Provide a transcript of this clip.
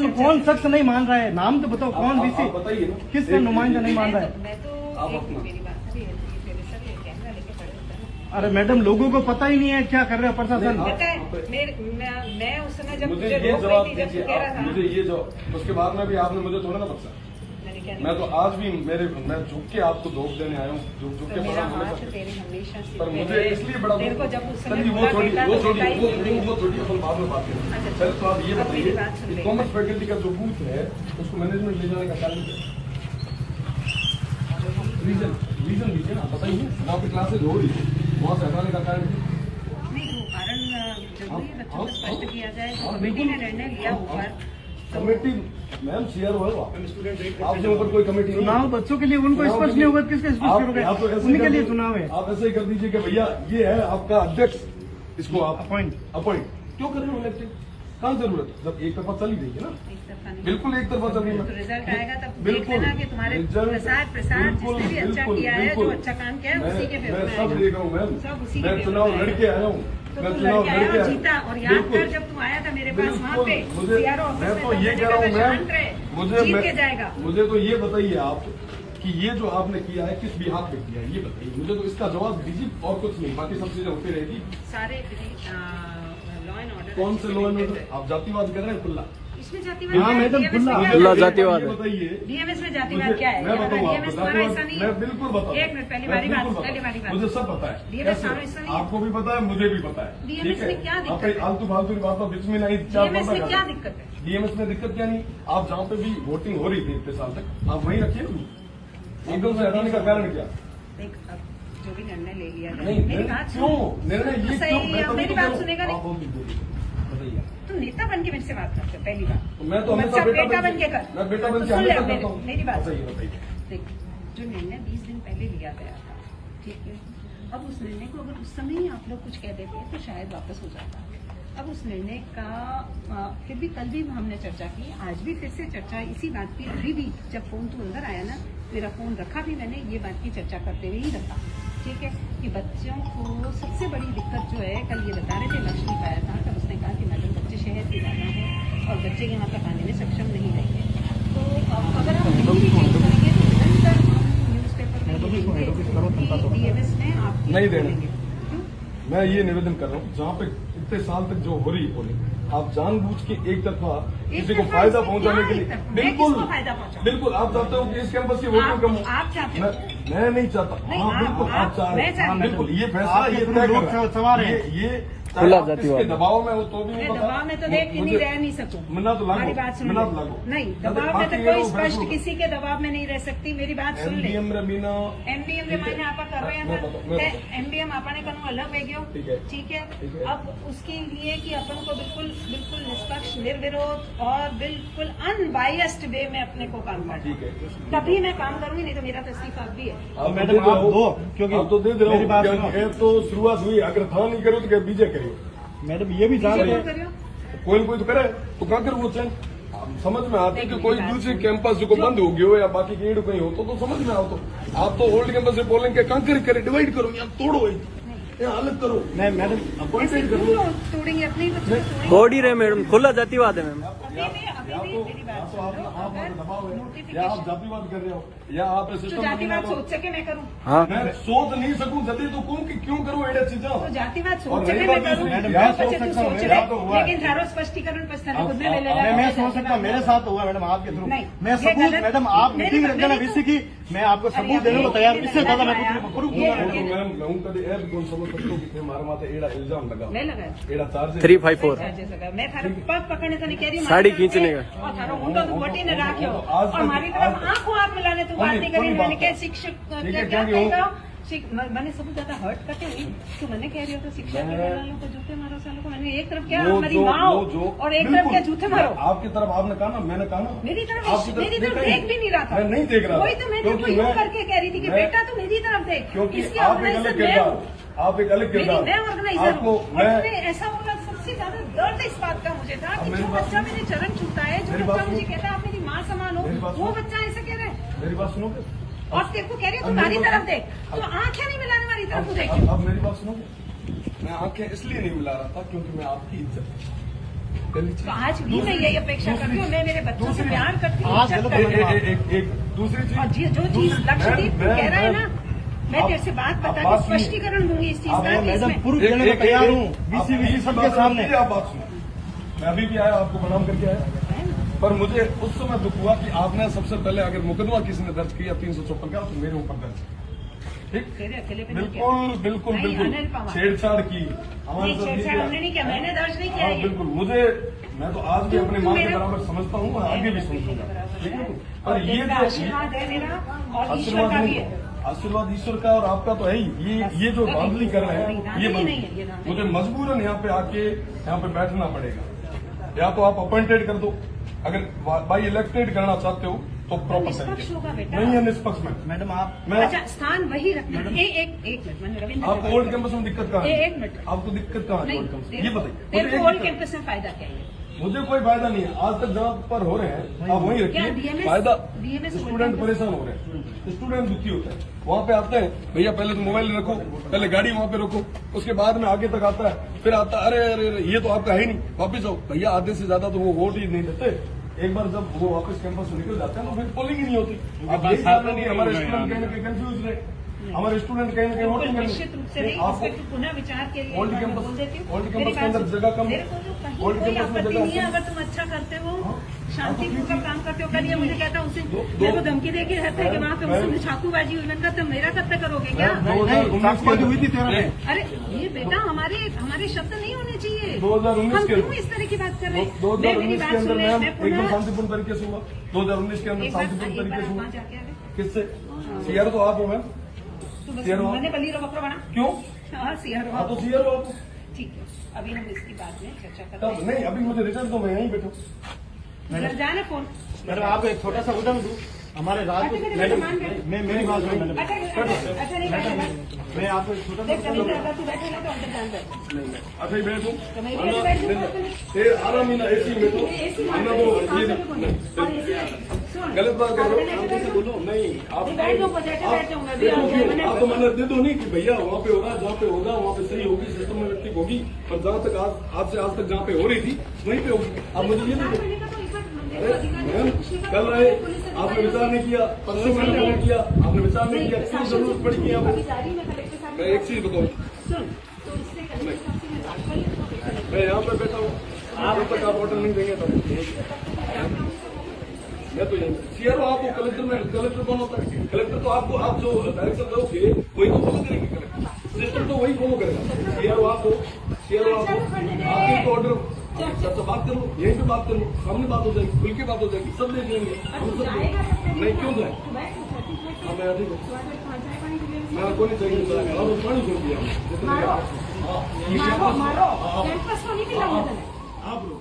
तो कौन शख्स नहीं मान रहा है? नाम तो बताओ कौन वीसी? बताइए ना, किसका नुमाइंदा नहीं मान रहा है? मैं तो अरे मैडम, लोगों को पता ही नहीं है क्या कर रहे हो प्रशासन। पता है मैं उस समय जब मुझे ये जवाब दीजिए, मुझे ये जवाब, उसके बाद में भी आपने मुझे थोड़ा ना बख्शा। मैं तो आज भी मैं झुक के आपको धोख देने आया हूँ, झुक के मेरा हाथ तेरे हमेशा से पर मुझे इसलिए बड़ा तेरे को जब उस समय वो थोड़ी अपन बाद में बात करें। चल तो आप ये बताइए, कॉमर्स फैकल्टी का जो बूथ है उसको मैनेजमेंट ले जाने का कारण क्या? रीजन दीजिए ना, बताइए। वहाँ पे क्लासेज हो रही है, वहाँ से हटाने का कारण नहीं, वो कारण जरूरी है बच्चों को स्पष्ट किया जाए। कमेटी ने निर्णय लिया ऊपर, कमेटी मैम शेयर हो आपके ऊपर कोई कमेटी चुनाव बच्चों के लिए उनको स्पष्ट नहीं होगा, किसका स्पष्ट करोगे? उन्हीं के लिए चुनाव है। आप ऐसे ही कर दीजिए कि भैया ये है आपका अध्यक्ष, इसको आप अपॉइंट क्यों कर रहे हो इलेक्टेड? कहाँ जरूरत है? जब एक तरफा चली रही है ना, बिल्कुल एक तरफा चल रही है। तो रिजल्ट आएगा तब देख लेना कि तुम्हारे प्रसाद जिसने भी अच्छा किया है, जो अच्छा काम किया है, उसी के फेवर में सब देख रहा हूँ मैम, सब उसी मैं चुनाव लड़के आया हूँ, मैं चुनाव लड़के जीता। और याद कर जब तुम आया था मेरे पास वहाँ पे, मैं तो ये कह रहा हूँ मैम, मुझे तो ये बताइए आप कि ये जो आपने किया है किस बिहार पे किया है, ये बताइए मुझे। तो इसका जवाब दीजिए और कुछ नहीं, बाकी सब चीजें होती रहेगी। सारे लॉ एंड ऑर्डर। कौन से लॉ एंड ऑर्डर? आप जातिवाद कर रहे हैं खुला? इसमें जातिवाद? हाँ मैडम, खुला जातिवाद है। बताइए डीएमएस में जातिवाद क्या है? मैं बताऊँ डीएमएस तुम्हारा ऐसा नहीं है। मैं बिल्कुल बताऊँ। एक मिनट, पहली बारी बात, मुझे सब पता है। डीएमएस हमारा ऐसा नहीं है। आपको भी पता है, मुझे भी पता है। डीएमएस में क्या दिक्कत है? फालतू फालतू की बात बीच में नहीं। डीएमएस में क्या दिक्कत है? डीएमएस में दिक्कत क्या नहीं? आप जहाँ पे भी वोटिंग हो रही थी इतने साल तक, आप वहीं रखिए। एकदम से हटाने का कारण क्या? देख, अब जो भी निर्णय ले लिया नहीं, मेरी बात क्यों निर्णय ये क्यों? मेरी बात सुनेगा नहीं? बताइए। तुम नेता बन के मेरे से बात करते हो, पहली बात। मैं तो अच्छा बेटा बन के कर। मैं बेटा बन के सुन ले करता हूँ। मेरी बात। बताइए। देख, जो निर्णय 20 दिन पहले लिया गया था, ठीक है, अब उस निर्णय को अगर उस समय ही आप लोग कुछ कह देते तो शायद वापस हो जाता। अब उस निर्णय का फिर भी कल भी हमने चर्चा की, आज भी फिर से चर्चा इसी बात की। अभी भी जब फोन तू अंदर आया ना, मेरा फोन रखा भी मैंने ये बात की चर्चा करते हुए ही रखा, ठीक है, कि बच्चों को सबसे बड़ी दिक्कत जो है, कल ये बता रहे थे लक्ष्मी पाया था, तब उसने कहा कि मैडम बच्चे शहर से जाना है और बच्चे यहाँ तक आने में सक्षम नहीं रहेंगे। तो अगर हम नहीं चेंज करेंगे तो निरंतर हम न्यूज़पेपर में डीएमएस में आप नहीं देंगे। मैं ये निवेदन कर रहा हूँ, जहाँ पे इतने साल तक जो हो रही आप जानबूझ के एक तरफा किसी को फायदा पहुंचाने के लिए, बिल्कुल आप चाहते हो कि इस कैंपस की वोटिंग कम हो। आप चाहते हो? मैं नहीं चाहता। हाँ बिल्कुल आप चाह रहे हैं, बिल्कुल ये फैसला ये सवाल है। ये खुला जातिवाद। दबाव में हो तो भी दबाव में तो देख नहीं रह नहीं सकूं। मिन्ना तो लागू, मेरी बात सुन मिन्ना ले। तो लागू। नहीं, दबाव में तो कोई स्पष्ट किसी के दबाव में नहीं रह सकती। मेरी बात सुन ले। एमडीएम रमीना एमडीएम मैंने आपा कर रहे हैं, एमडीएम आपने कनु अलग है गयो, ठीक है। अब उसके लिए कि अपन को बिल्कुल निष्पक्ष, निर्विरोध और बिल्कुल अनबायस्ड वे में अपने को काम करना है, तभी मैं काम करूंगी, नहीं तो मेरा तो इस्तीफा भी है। मैडम आप दो, क्योंकि आप तो दे दे रहा हूँ। तो शुरुआत हुई, अगर था नहीं करो तो बीजे करिए। मैडम ये भी जान रहे हैं, कोई न कोई तो करे, तो क्या करूँ? चैन समझ में आती है कि कोई दूसरे कैंपस जो बंद हो गया हो या बाकी कहीं कहीं हो तो समझ में आओ। तो आप तो ओल्ड कैंपस से बोलेंगे कांकर करे, डिवाइड करो, यहाँ तोड़ो, यहाँ अलग करो। नहीं मैडम अपॉइंटेड करो, तोड़ेंगे अपनी होड़ ही रहे मैडम, खुला जातिवाद है मैम। या आप जातिवाद कर रहे हो या आप जातिवाद सोच सके मैं करूँ? हाँ मैं सोच नहीं सकूं जल्दी तो कहूँ कि क्यों करूँ एडे चीजें। तो जातिवाद सोच सके मैं करूँ, लेकिन थारो स्पष्टीकरण मैं सोच सकता, मेरे साथ हुआ मैडम आपके थ्रू। मैं सबूत, मैडम आप मीटिंग रख देना विषय की, मैं आपको सबूत देने को तैयार। इससे ज्यादा मैं कुछ करूँगा। समझ सकता हूँ कि हमारे माथे एड़ा इल्जाम लगा, मैं लगा एड़ा चार्ज 354 मैं थारो पग पकड़ने तो नहीं कह रही, साड़ी खींचने का और थारो मुंडो तो बटी ने राख्यो और हमारी तरफ आंखों आंख मिलाने तो बात नहीं करी। मैंने क्या शिक्षक क्या कहेगा, मैंने सबसे ज्यादा हर्ट करते हुई तो मैंने कह रही हो तो शिक्षा के वालों को जूते मारो सालों को। मैंने एक तरफ क्या मेरी माँ और एक तरफ क्या जूते मारो। आपकी तरफ आपने कहा ना, मैंने कहा ना, मेरी तरफ देख भी नहीं रहा था। मैं नहीं देख रहा, वही तो मैं तेरे को यूं करके कह रही थी कि बेटा तू मेरी तरफ देख, क्योंकि इसकी आप एक अलग किरदार, आप एक अलग किरदार, मैं ऑर्गेनाइजर आपको हूँ। ऐसा बोला, सबसे ज्यादा दर्द इस बात का मुझे था कि जो बच्चा मेरे चरण छूता है, जो बच्चा मुझे कहता है आप मेरी माँ समान हो, वो बच्चा ऐसा कह रहा है। मेरी बात सुनोगे? और तेरे को कह रही है तुम्हारी तरफ देख, तो आंखें नहीं मिलाने वाली तरफ देख। अब मेरी बात सुनोगे? मैं आंखें इसलिए नहीं मिला रहा था क्योंकि मैं आपकी इज्जत, तो आज भी मैं यही अपेक्षा करती हूँ, मैं मेरे बच्चों से प्यार करती हूँ, आज इज्जत गलत करती हूँ। एक दूसरी चीज, और जो चीज लक्षदीप कह रहा है ना, मैं तेरे से बात बता के स्पष्टीकरण दूंगी इस चीज का। मैडम प्रूफ देने को तैयार हूँ बीसी सबके सामने। आप बात सुनो, मैं अभी भी आया, आपको प्रणाम करके आया, पर मुझे उस समय दुख हुआ कि आपने सबसे पहले अगर मुकदमा किसी ने दर्ज किया 354 का, तो मेरे ऊपर दर्ज, ठीक, बिल्कुल बिल्कुल बिल्कुल छेड़छाड़ की हमारे साथ, छेड़छाड़ हमने नहीं किया, मैंने दर्ज नहीं किया। बिल्कुल, मुझे, मैं तो आज भी अपने माँ के बराबर समझता हूँ, आगे भी समझूंगा, ठीक है। पर ये जो आशीर्वाद है मेरा और ईश्वर का भी है। आशीर्वाद ईश्वर का और आपका तो है ही। ये जो धांधली कर रहे हैं, ये मुझे मजबूरन यहाँ पे आके यहाँ पे बैठना पड़ेगा। या तो आप अपॉइंटेड कर दो, अगर बाई इलेक्टेड करना चाहते हो तो प्रॉपर निष्पक्ष होगा बेटा, नहीं है निष्पक्ष में। मैडम आप अच्छा स्थान वही रखना। एक मिनट मैंने रविंद्र, आपको ओल्ड कैंपस में दिक्कत कहाँ है? एक मिनट, आपको दिक्कत कहाँ है ओल्ड कैंपस? ये बताइए। तेरे को ओल्ड कैंपस में फायदा क्या है? मुझे कोई फायदा नहीं है, आज तक जहाँ पर हो रहे हैं आप वहीं रखिए। फायदा स्टूडेंट परेशान हो रहे हैं, स्टूडेंट दुखी होते हैं। वहाँ पे आते हैं, भैया पहले तो मोबाइल रखो, पहले गाड़ी वहाँ पे रखो, उसके बाद में आगे तक आता है, फिर आता अरे अरे अरे ये तो आपका है ही नहीं, वापिस आओ। भैया आधे से ज्यादा तो वो वोट ही नहीं देते। एक बार जब वो वापस कैंपस से निकल जाते हैं तो फिर पोलिंग ही नहीं होती। आप ये जानते नहीं, हमारे स्टूडेंट कहीं ना कहीं कंफ्यूज रहे, हमारे स्टूडेंट कहीं ना कहीं वोटिंग निश्चित रूप से नहीं, आपको पुनः विचार के लिए ओल्ड बोल कैंपस देती हूँ। ओल्ड कैंपस के अंदर जगह कम, मेरे को जो कहीं ओल्ड कोई कैंपस में आपत्ति जगह नहीं है, अगर तुम अच्छा करते हो, शांतिपूर्वक काम करते हो। कल ये मुझे कहता उसे दो- मेरे को धमकी दे के रहता है कि वहाँ पे उसने छाकूबाजी हुई। मैंने कहा तो मेरा कब तक करोगे क्या? 2019 हुई थी 13 में। अरे ये बेटा हमारे शब्द नहीं होने चाहिए। 2019 हम के क्यों इस तरह की बात कर रहे हैं? 2019 के अंदर मैं मैम पुनः एकदम शांतिपूर्ण तरीके से हुआ। 2019 के अंदर एक बार शांतिपूर्ण तरीके से हुआ। वहाँ जाके आ गए। किससे? सीआर तो आप हो मैम। तो बस सीआर हो। मैंने बलीरो बकरा बना। क्यों? हाँ सीआर हाँ तो सीआर हो आप। ठीक है, अभी हम इसकी बात में चर्चा करते तब हैं। नहीं, अभी मुझे रिजल्ट दो, मैं यहीं बैठूँ। घर जाने फोन। मैडम आपको एक छोटा सा उदाहरण दूं, हमारे राज अच्छा, मेरे मैडम मेहमान गए। मैं मेरी बात सुनो मैडम, अच्छा नहीं बैठेगा। मैं आपको एक छोटा सा देख उदाहरण रविंद्र, अगर तू बैठेगा तो अंदर जान दे। अच्छा ही बैठूँ, तो मैं भी बैठ जाऊँ। आराम ही ना एसी में बैठो, अन्ना तो ये गलत बात कर रहे हो। बोलो नहीं, आप बैठ जाऊँ, बैठ जाऊँगा अभी। आप तो मैंने दे दो नहीं कि भैया वहाँ पे होगा, जहाँ पे होगा वहाँ पे सही होगी, सिस्टम में व्यक्ति होगी, पर जहाँ तक आज से आज तक जहाँ पे हो रही थी वहीं पे होगी। आप मुझे ये नहीं दो। मैम कल आए, आपने विचार नहीं किया, परसों मैंने फोन किया, आपने विचार नहीं किया, क्यों जरूरत पड़ी कि आपको? मैं एक चीज बताऊँ, मैं यहाँ पे बैठा हूँ, आप तक आप ऑर्डर नहीं देंगे तब मैं तो यही सीआर आप हो। कलेक्टर कौन होता है? कलेक्टर तो आपको, आप जो डायरेक्शन दोगे वही तो फॉलो करेंगे, कलेक्टर सिस्टम तो वही फॉलो करेगा। सीआर आप हो, सीआर आप हो, आपके तो ऑर्डर सबसे बात करो, यहीं पे बात करो, सामने बात हो जाएगी, खुल के बात हो जाएगी, सब देख लेंगे। हम सब नहीं क्यों जाए? हाँ मैं अधिक मैं कोई नहीं चाहिए, पानी छोड़ दिया। मारो, कैंपस को नहीं मिला। आप लोग